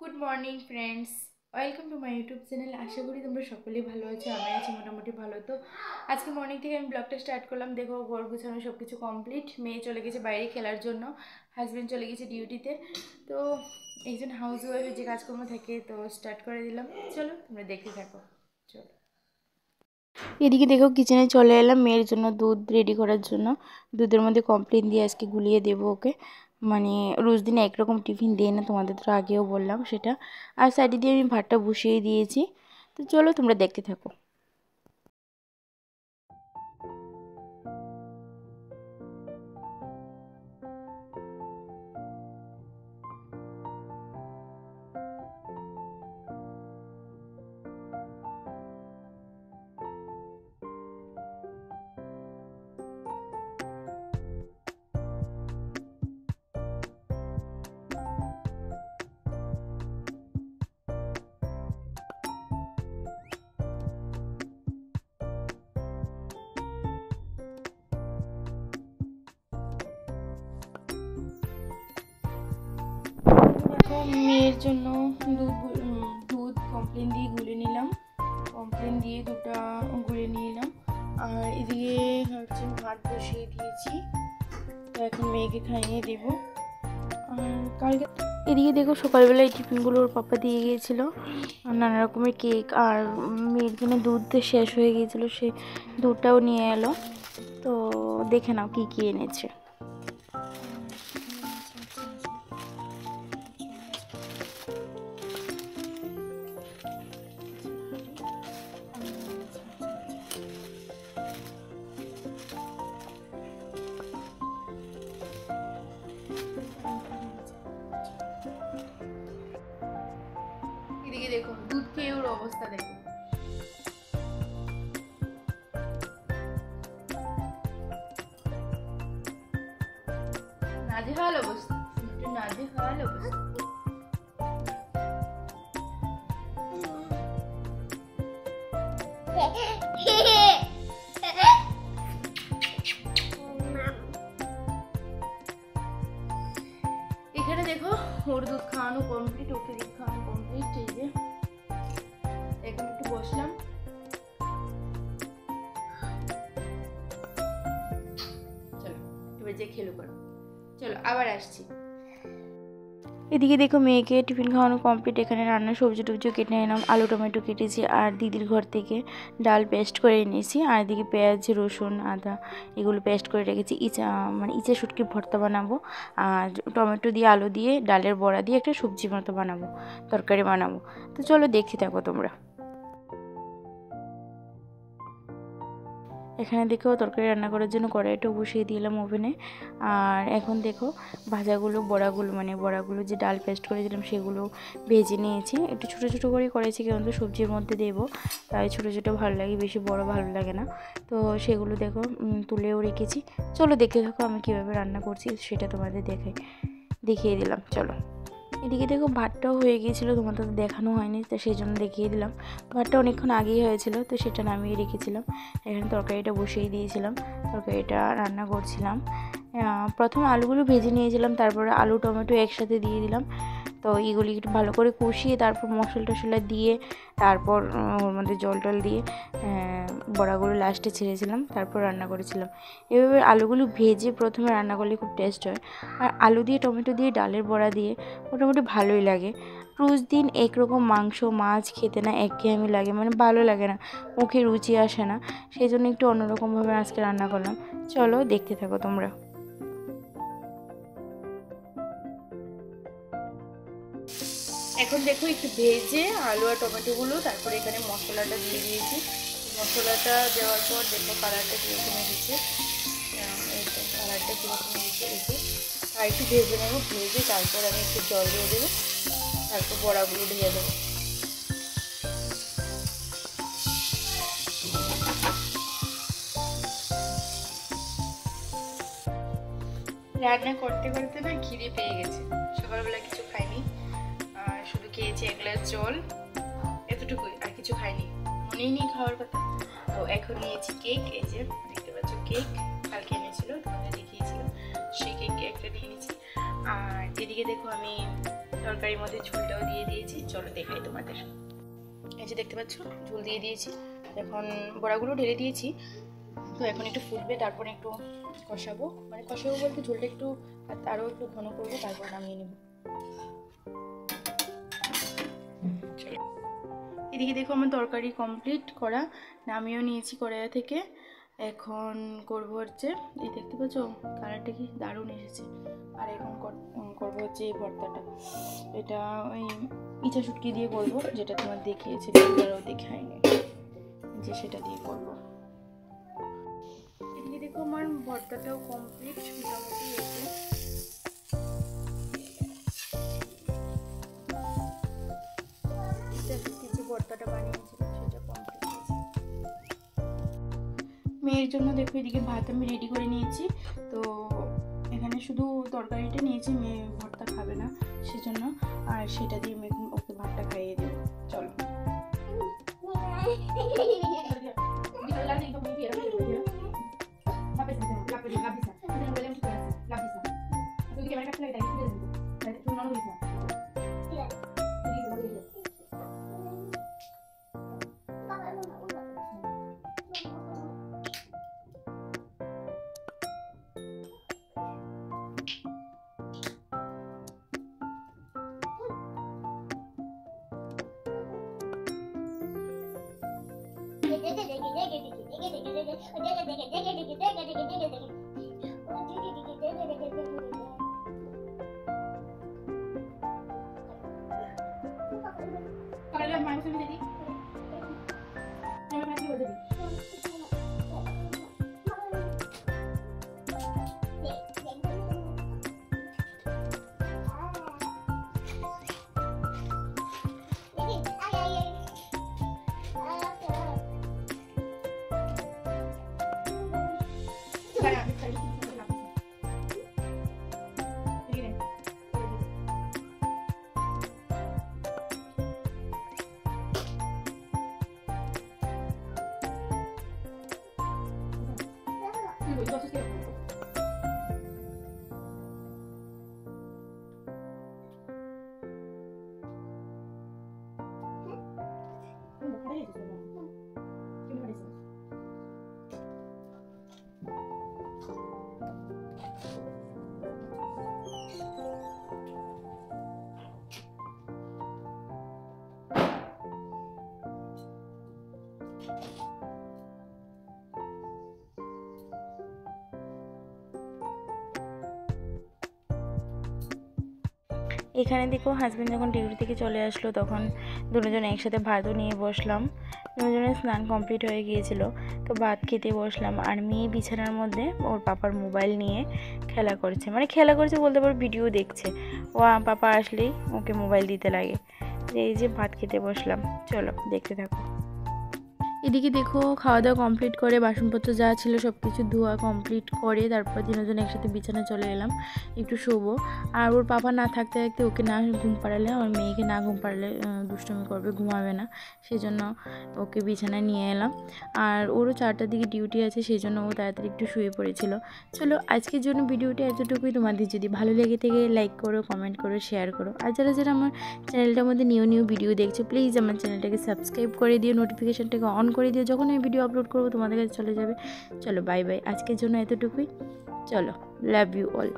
Good morning friends, welcome to my YouTube channel. আশা করি তোমরা সকলেই ভালো আছো। আমি আছি মোটামুটি ভালো। তো আজকে মর্নিং থেকে আমি ব্লগটা স্টার্ট করলাম। দেখো, ঘর গুছানো সব কিছু কমপ্লিট। মেয়ে চলে গেছে বাইরে খেলার জন্য, হাজব্যান্ড চলে গেছে ডিউটিতে। তো একজন হাউস ওয়াইফের যে কাজকর্ম থাকে, তো স্টার্ট করে দিলাম। চলো তোমরা দেখতে থাকো। চলো, এদিকে দেখো কিচেনে চলে এলাম মেয়ের জন্য দুধ রেডি করার জন্য। দুধের মধ্যে কমপ্লেন দিয়ে আজকে গুলিয়ে দেবো ওকে। মানে রোজ দিনে একরকম টিফিন দেয় না, তোমাদের তো আগেও বললাম সেটা। আর সাইডে দিয়ে আমি ভাতটা বসিয়ে দিয়েছি। তো চলো তোমরা দেখতে থাকো। দেখো, মেয়ের জন্য দুধ কমপ্লেন দিয়ে গুলে নিলাম। কমপ্লেন দিয়ে দুধটা গুলে নিলাম। আর এদিকে হচ্ছে ভাত বসিয়ে দিয়েছি। তো এখন মেয়েকে খাইয়ে দেবো। আর কালকে এদিকে দেখো সকালবেলায় টিফিনগুলো ওর পাপা দিয়ে গিয়েছিলো, আর নানা রকমের কেক। আর মেয়ের জন্য দুধ শেষ হয়ে গিয়েছিলো, সে দুধটাও নিয়ে এলো। তো দেখে নাও কি কি এনেছে। এদিকে দেখো দুধ খেয়ে ওর অবস্থা দেখো। নাজেহাল অবস্থা, নাজেহাল অবস্থা। এখানে দেখো ওর দুধ খাওয়ানো কমপ্লিট, ওকে দুধ খাওয়ানো কমপ্লিট। এই যে এখন একটু বসলাম। চলো এবার যে খেলো করো। চলো আবার আসছি। এদিকে দেখো মেয়েকে টিফিন খাওয়ানো কমপ্লিট। এখানে রান্নার সবজি টবজি কেটে নিলাম, আলু টমেটো কেটেছি। আর দিদির ঘর থেকে ডাল পেস্ট করে এনেছি। আর এদিকে পেঁয়াজ রসুন আদা এগুলো পেস্ট করে রেখেছি। ইচা শুটকি ভর্তা বানাবো। আর টমেটো দিয়ে আলু দিয়ে ডালের বড়া দিয়ে একটা সবজি মতো বানাবো, তরকারি বানাবো। তো চলো দেখতে থাকো তোমরা। এখানে দেখো তরকারি রান্না করার জন্য কড়াইটাও বসিয়ে দিলাম ওভেনে। আর এখন দেখো বড়াগুলো যে ডাল পেস্ট করেছিলাম সেগুলো ভেজে নিয়েছি। একটু ছোটো ছোটো করে করেছি, কারণ তো সবজির মধ্যে দেবো, তাই ছোটো ছোটো ভালো লাগে, বেশি বড় ভালো লাগে না। তো সেগুলো দেখো তুলেও রেখেছি। চলো দেখতে থাকো আমি কীভাবে রান্না করছি, সেটা তোমাদের দেখিয়ে দিলাম। চলো, এদিকে দেখো ভাতটাও হয়ে গিয়েছিলো, তোমাদের তো দেখানো হয়নি, তো সেই জন্য দেখিয়ে দিলাম। ভাতটা অনেকক্ষণ আগেই হয়েছিল, তো সেটা নামিয়ে রেখেছিলাম। এখানে তরকারিটা বসিয়ে দিয়েছিলাম, তরকারিটা রান্না করছিলাম। প্রথমে আলুগুলো ভেজে নিয়েছিলাম, তারপরে আলু টমেটো একসাথে দিয়ে দিলাম। তো এগুলি একটু ভালো করে কষিয়ে তারপর মশলা টশলা দিয়ে তারপর ওর মধ্যে জল টল দিয়ে বড়াগুলো লাস্টে ছেড়েছিলাম, তারপর রান্না করেছিলাম। এভাবে আলুগুলো ভেজে প্রথমে রান্না করলে খুব টেস্ট হয়। আর আলু দিয়ে টমেটো দিয়ে ডালের বড়া দিয়ে মোটামুটি ভালোই লাগে। রোজ দিন একরকম মাংস মাছ খেতে না একঘেয়েমি লাগে, মানে ভালো লাগে না, মুখে রুচি আসে না। সেই জন্য একটু অন্যরকমভাবে আজকে রান্না করলাম। চলো দেখতে থাকো তোমরা। এখন দেখো একটু ভেজে আলু আর টমেটোগুলো, তারপরে এখানে মশলাটা দিয়ে দিয়েছি। মশলাটা দেওয়ার পর দেখো কালারটা কীরকম এসেছে। এই তো কালারটা কীরকম এসেছে। আর একটু ভেজে নেবো, ভেজে তারপর আমি একটু জল দিয়ে দেবো, তারপর বড়াগুলো ঢেলে দেবো। রান্না করতে করতে না খিদে পেয়ে গেছে। সকালবেলা কিছু খাইনি, শুধু খেয়েছি এক গ্লাস জল, এতটুকুই, আর কিছু খাইনি, মনেই নেই খাওয়ার কথা। তো এখন নিয়েছি কেক, এই যে দেখতে পাচ্ছ কেক কালকে এনেছিল, তোমাদের দেখিয়েছিলাম, সেই কেক একটা নিয়ে নিয়েছি। আর এদিকে দেখো আমি তরকারির মধ্যে ঝোলটাও দিয়ে দিয়েছি, চলো দেখাই তোমাদের। এই যে দেখতে পাচ্ছ ঝোল দিয়ে দিয়েছি, এখন বড়াগুলো ঢেলে দিয়েছি। তো এখন একটু ফুটবে, তারপরে একটু কষাবো, মানে কষাবো বলতে ঝোলটা একটু আরও একটু ঘন করবো, তারপর নামিয়ে নেব। এদিকে দেখো আমার তরকারি কমপ্লিট করা, নামিয়েও নিয়েছি কড়াইয়া থেকে। এখন করবো হচ্ছে, এই দেখতে পাচ্ছ কালারটা কি দারুণ এসেছে। আর এখন করবো হচ্ছে এই ভর্তাটা, এটা ওই ইচা শুটকি দিয়ে করবো, যেটা তোমার দেখিয়েছি, আরও দেখাইনি, যে সেটা দিয়ে করবো। এদিকে দেখো আমার ভর্তাটাও কমপ্লিট মোটামুটি হয়েছে। কিছু ভর্তাটা বানিয়েছিলাম সেটা কমপ্লিট হয়েছে। মেয়ের জন্য দেখো এদিকে ভাত আমি রেডি করে নিয়েছি। তো এখানে শুধু তরকারিটা নিয়েছি, মেয়ে ভর্তা খাবে না সেজন্য, আর সেটা দিয়ে আমি এখন ওকে ভাতটা খাইয়ে দেবো। চলো এখানে দেখো হাজব্যান্ড যখন ডিউটি থেকে চলে আসলো তখন দুজন একসাথে ভাতও নিয়ে বসলাম। দুজনের স্নান কমপ্লিট হয়ে গিয়েছিল, তো ভাত খেতে বসলাম। আর মেয়ে বিছানার মধ্যে ওর পাপার মোবাইল নিয়ে খেলা করছে, মানে খেলা করছে বলতে পারো ভিডিও দেখছে। ও পাপা আসলেই ওকে মোবাইল দিতে লাগে। এই যে ভাত খেতে বসলাম, চলো দেখতে থাকো। এদিকে দেখো খাওয়া দাওয়া কমপ্লিট করে বাসনপত্র যা ছিল সব কিছু ধোয়া কমপ্লিট করে তারপর তিনজন একসাথে বিছানায় চলে এলাম একটু শোবো। আর ওর পাপা না থাকতে থাকতে ওকে না ঘুম পাড়ালে, আমার মেয়েকে না ঘুম পাড়ালে দুষ্টুমি করবে, ঘুমাবে না, সেই জন্য ওকে বিছানায় নিয়ে এলাম। আর ওরও 4টার দিকে ডিউটি আছে, সেই জন্য ও তাড়াতাড়ি একটু শুয়ে পড়েছিল। চলো আজকের জন্য ভিডিওটা এতটুকুই। তোমাদের যদি ভালো লেগে থেকে লাইক করো, কমেন্ট করো, শেয়ার করো। আর যারা যারা আমার চ্যানেলটার মধ্যে নিউ ভিডিও দেখছো প্লিজ আমার চ্যানেলটাকে সাবস্ক্রাইব করে দিও, নোটিফিকেশানটাকে অন করে দিও, যখন আমি ভিডিও আপলোড করবো তোমাদের কাছে চলে যাবে। চলো বাই বাই, আজকের জন্য এতটুকুই। চলো, লাভ ইউ অল।